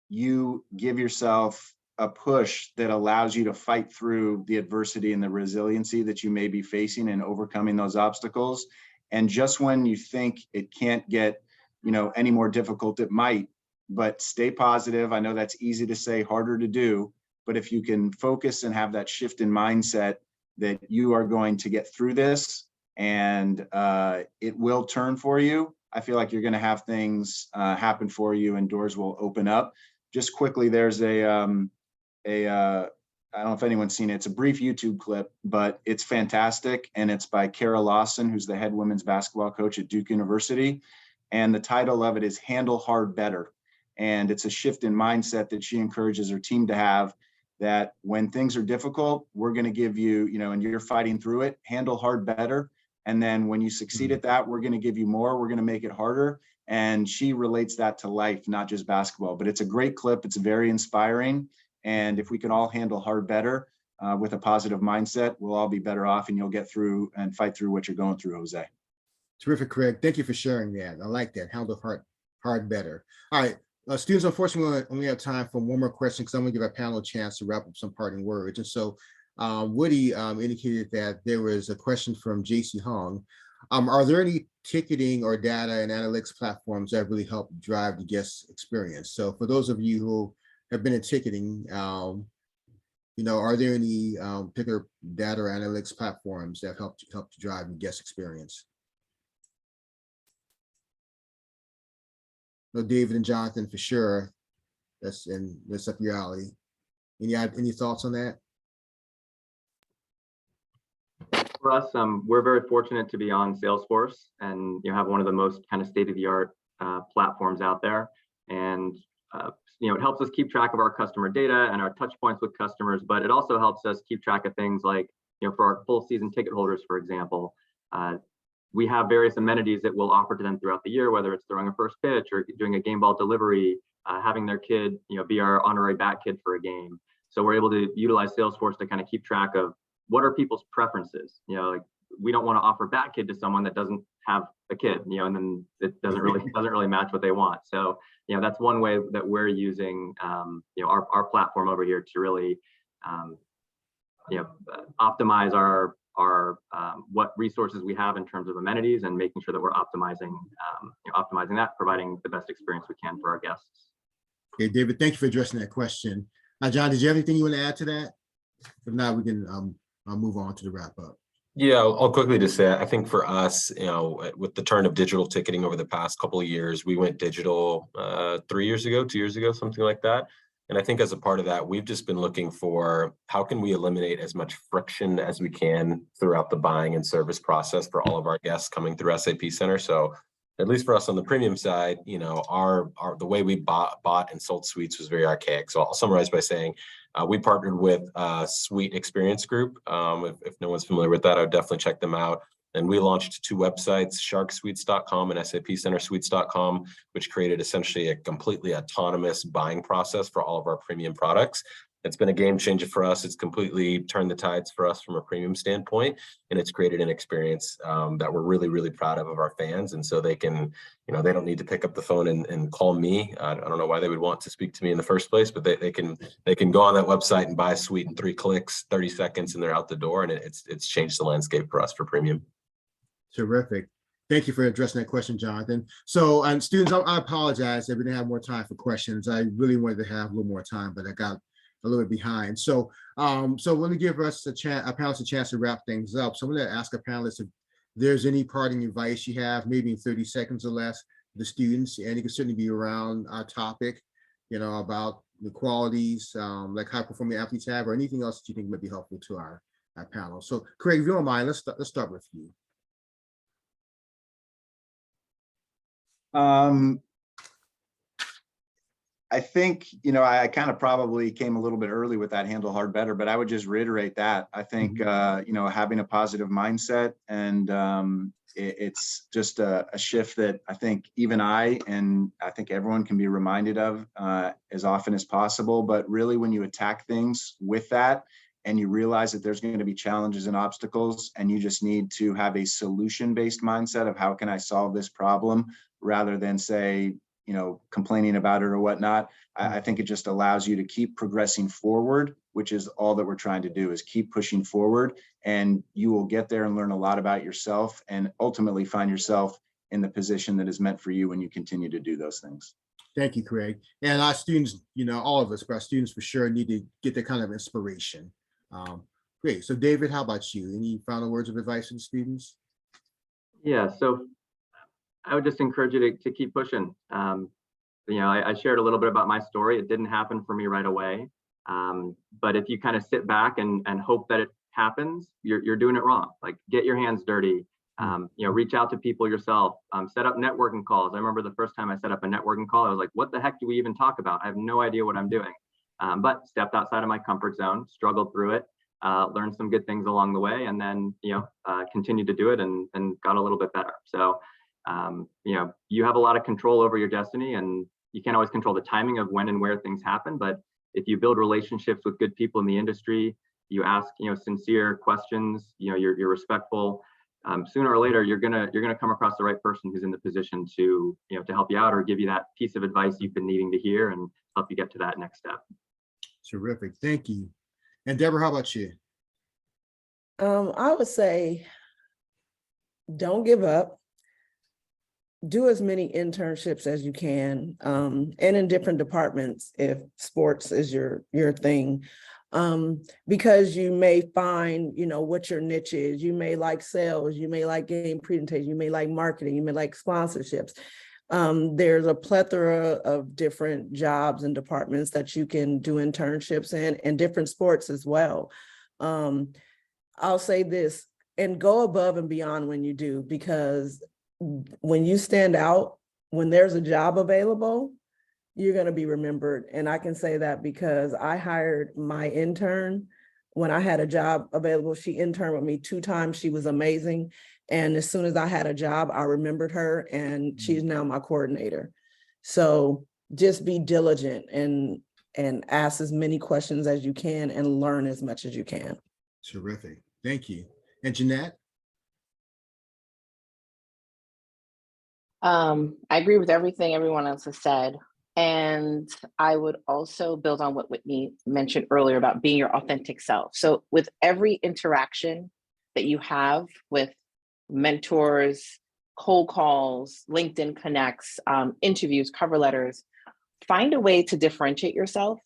you give yourself a push that allows you to fight through the adversity and the resiliency that you may be facing and overcoming those obstacles. And just when you think it can't get, any more difficult, it might. But stay positive. I know that's easy to say, harder to do, but if you can focus and have that shift in mindset that you are going to get through this and it will turn for you, I feel like you're going to have things happen for you and doors will open up. Just quickly, there's I don't know if anyone's seen it. It's a brief YouTube clip, but it's fantastic. And it's by Kara Lawson, who's the head women's basketball coach at Duke University. And the title of it is Handle Hard Better. And it's a shift in mindset that she encourages her team to have, that when things are difficult, we're going to give you, and you're fighting through it, handle hard better. And then when you succeed at that, we're going to give you more. We're going to make it harder. And she relates that to life, not just basketball. But it's a great clip. It's very inspiring. And if we can all handle hard better with a positive mindset, we'll all be better off, and you'll get through and fight through what you're going through, Jose. Terrific, Craig. Thank you for sharing that. I like that. Handle hard better. All right. Students, unfortunately, we only have time for one more question, because I'm going to give our panel a chance to wrap up some parting words. And so Woody indicated that there was a question from JC Hong. Are there any ticketing or data and analytics platforms that really help drive the guest experience? So for those of you who have been in ticketing, are there any particular data or analytics platforms that help to drive the guest experience? No, David and Jonathan, for sure. That's up your alley. Any thoughts on that? For us, we're very fortunate to be on Salesforce and have one of the most kind of state-of-the-art platforms out there. And it helps us keep track of our customer data and our touch points with customers, but it also helps us keep track of things like, for our full season ticket holders, for example, we have various amenities that we'll offer to them throughout the year, whether it's throwing a first pitch or doing a game ball delivery, having their kid, be our honorary bat kid for a game. So we're able to utilize Salesforce to kind of keep track of what are people's preferences. Like we don't want to offer bat kid to someone that doesn't have a kid, and then it doesn't really match what they want. So that's one way that we're using our platform over here to really optimize our what resources we have in terms of amenities and making sure that we're optimizing that, providing the best experience we can for our guests. Okay, David, thank you for addressing that question. John, did you have anything you want to add to that? If not, we can move on to the wrap up. Yeah, I'll quickly just say, I think for us, with the turn of digital ticketing over the past couple of years, we went digital 2 years ago, something like that. And I think as a part of that, we've just been looking for how can we eliminate as much friction as we can throughout the buying and service process for all of our guests coming through SAP Center. So at least for us on the premium side, the way we bought and sold suites was very archaic. So I'll summarize by saying we partnered with Suite Experience Group. If no one's familiar with that, I would definitely check them out. And we launched 2 websites, sharksuites.com and sapcentersuites.com, which created essentially a completely autonomous buying process for all of our premium products. It's been a game changer for us. It's completely turned the tides for us from a premium standpoint, and it's created an experience that we're really, really proud of our fans. And so they can, they don't need to pick up the phone and call me. I don't know why they would want to speak to me in the first place, but they can go on that website and buy a suite in 3 clicks, 30 seconds, and they're out the door. And it's changed the landscape for us for premium. Terrific. Thank you for addressing that question, Jonathan. So, students, I apologize that we didn't have more time for questions. I really wanted to have a little more time, but I got a little bit behind. So, let me give us our panelists a chance to wrap things up. So I'm going to ask our panelists if there's any parting advice you have, maybe in 30 seconds or less, the students, and it can certainly be around our topic, about the qualities like high performing athletes have, or anything else that you think might be helpful to our panel. So, Craig, if you don't mind, let's start with you. I think, I kind of probably came a little bit early with that handle hard better, but I would just reiterate that. I think, having a positive mindset and it's just a shift that I think even I think everyone can be reminded of as often as possible. But really, when you attack things with that and you realize that there's going to be challenges and obstacles, and you just need to have a solution-based mindset of how can I solve this problem, rather than say, complaining about it or whatnot. I think it just allows you to keep progressing forward, which is all that we're trying to do, is keep pushing forward, and you will get there and learn a lot about yourself and ultimately find yourself in the position that is meant for you when you continue to do those things. Thank you, Craig. And our students, all of us, but our students for sure need to get that kind of inspiration. Great. So David, how about you? Any final words of advice to the students? Yeah, so I would just encourage you to keep pushing. I shared a little bit about my story. It didn't happen for me right away. But if you kind of sit back and hope that it happens, you're doing it wrong. Like, get your hands dirty, reach out to people yourself, set up networking calls. I remember the first time I set up a networking call, I was like, what the heck do we even talk about? I have no idea what I'm doing. But stepped outside of my comfort zone, struggled through it, learned some good things along the way, and then, continued to do it and got a little bit better. So, you have a lot of control over your destiny, and you can't always control the timing of when and where things happen. But if you build relationships with good people in the industry, you ask, sincere questions, you're respectful, sooner or later, you're gonna come across the right person who's in the position to, to help you out or give you that piece of advice you've been needing to hear and help you get to that next step. Terrific. Thank you. And Debra, how about you? I would say, don't give up. Do as many internships as you can, and in different departments if sports is your thing. Because you may find, what your niche is. You may like sales, you may like game presentation, you may like marketing, you may like sponsorships. There's a plethora of different jobs and departments that you can do internships in, and different sports as well. I'll say this, and go above and beyond when you do, because when you stand out, when there's a job available, you're going to be remembered. And I can say that because I hired my intern when I had a job available. She interned with me 2 times. She was amazing. And as soon as I had a job, I remembered her, and she's now my coordinator. So just be diligent and ask as many questions as you can and learn as much as you can. Terrific. Thank you. And Jeanette? I agree with everything everyone else has said. And I would also build on what Whitney mentioned earlier about being your authentic self. So with every interaction that you have with mentors, cold calls, LinkedIn connects, interviews, cover letters, find a way to differentiate yourself.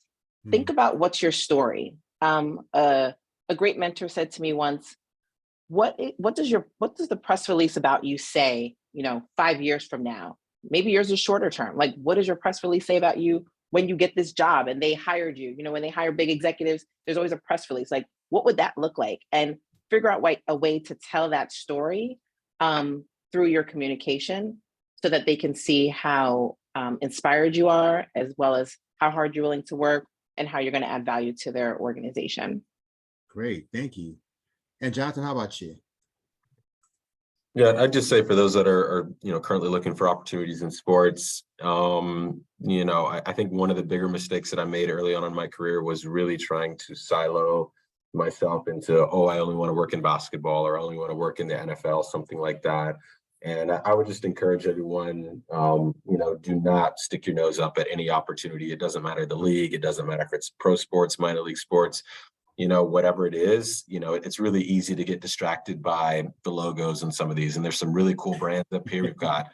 Think about what's your story. A great mentor said to me once, what does the press release about you say, 5 years from now? Maybe yours is shorter term. Like, what does your press release say about you when you get this job and they hired you? When they hire big executives, there's always a press release. Like, what would that look like? And figure out a way to tell that story through your communication, so that they can see how inspired you are, as well as how hard you're willing to work and how you're going to add value to their organization. Great, thank you. And Jonathan, how about you? Yeah, I'd just say for those that are currently looking for opportunities in sports, I think one of the bigger mistakes that I made early on in my career was really trying to silo myself into, I only want to work in basketball, or I only want to work in the NFL, something like that. And I would just encourage everyone, do not stick your nose up at any opportunity. It doesn't matter the league. It doesn't matter if it's pro sports, minor league sports. Whatever it is, it's really easy to get distracted by the logos in some of these. And there's some really cool brands up here. We've got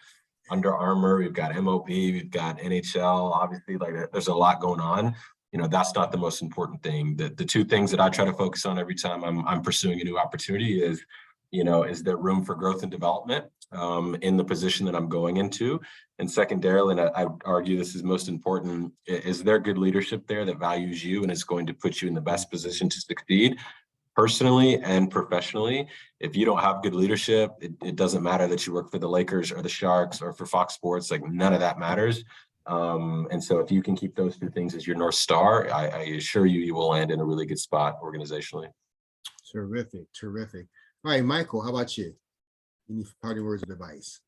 Under Armour, we've got MOP, we've got NHL. Obviously, there's a lot going on. That's not the most important thing. The 2 things that I try to focus on every time I'm pursuing a new opportunity is, is there room for growth and development in the position that I'm going into? And secondarily, and I would argue this is most important, is there good leadership there that values you and is going to put you in the best position to succeed personally and professionally? If you don't have good leadership, it doesn't matter that you work for the Lakers or the Sharks or for Fox Sports. None of that matters. And so if you can keep those 2 things as your North Star, I assure you will land in a really good spot organizationally. Terrific, terrific. All right, Michael, how about you? Any parting words of advice?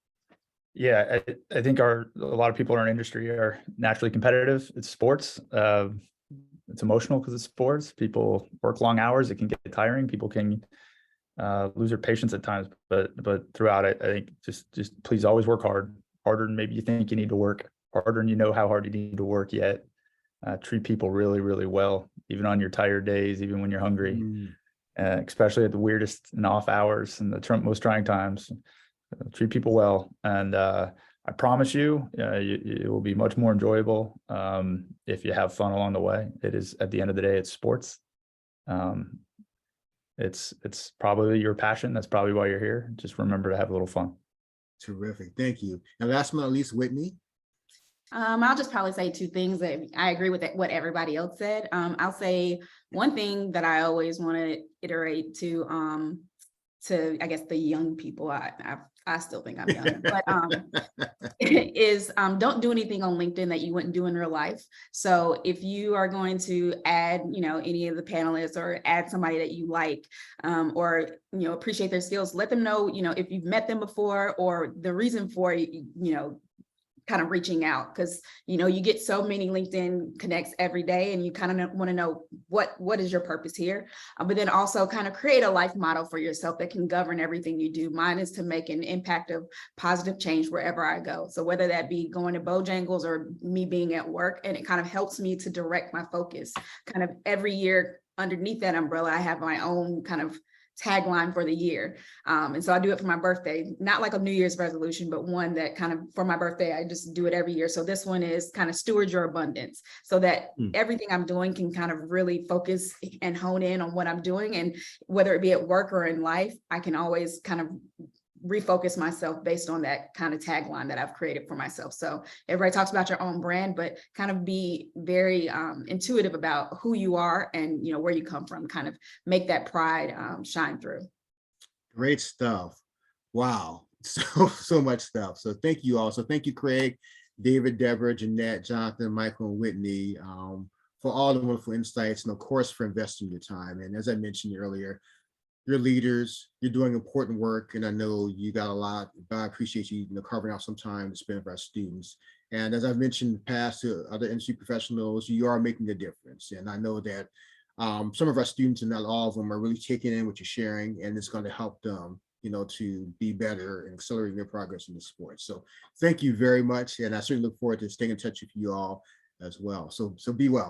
Yeah, I think a lot of people in our industry are naturally competitive. It's sports. It's emotional because it's sports. People work long hours. It can get tiring. People can lose their patience at times. But throughout it, I think just please always work hard, harder than maybe you think you need to work, harder than you know how hard you need to work yet. Treat people really, really well, even on your tired days, even when you're hungry, especially at the weirdest and off hours and the most trying times. Treat people well, and I promise you, it will be much more enjoyable if you have fun along the way. It is, at the end of the day, it's sports. It's probably your passion. That's probably why you're here. Just remember to have a little fun. Terrific, thank you. And last but not least, Whitney. I'll just probably say 2 things that I agree with what everybody else said. I'll say one thing that I always want to iterate to I guess the young people. I still think I'm young, but is don't do anything on LinkedIn that you wouldn't do in real life. So if you are going to add, any of the panelists, or add somebody that you like, or appreciate their skills, let them know, if you've met them before, or the reason for kind of reaching out, because you get so many LinkedIn connects every day, and you kind of want to know what is your purpose here, but then also kind of create a life model for yourself that can govern everything you do. Mine is to make an impact of positive change wherever I go. So whether that be going to Bojangles or me being at work, and it kind of helps me to direct my focus. Kind of every year underneath that umbrella, I have my own kind of tagline for the year. And so I do it for my birthday, not like a New Year's resolution, but one that kind of for my birthday, I just do it every year. So this one is kind of steward your abundance, so that everything I'm doing can kind of really focus and hone in on what I'm doing. And whether it be at work or in life, I can always kind of refocus myself based on that kind of tagline that I've created for myself. So everybody talks about your own brand, but kind of be very intuitive about who you are and, you know, where you come from, kind of make that pride shine through. Great stuff. Wow. So much stuff. So thank you all. So thank you, Craig, David, Debra, Jeanette, Jonathan, Michael, and Whitney, for all the wonderful insights, and of course for investing your time. And as I mentioned earlier, you're leaders, you're doing important work, and I know you got a lot, but I appreciate you, carving out some time to spend with our students. And as I've mentioned in the past to other industry professionals, you are making a difference. And I know that some of our students, and not all of them, are really taking in what you're sharing, and it's going to help them, to be better and accelerate their progress in the sport. So thank you very much. And I certainly look forward to staying in touch with you all as well. So be well.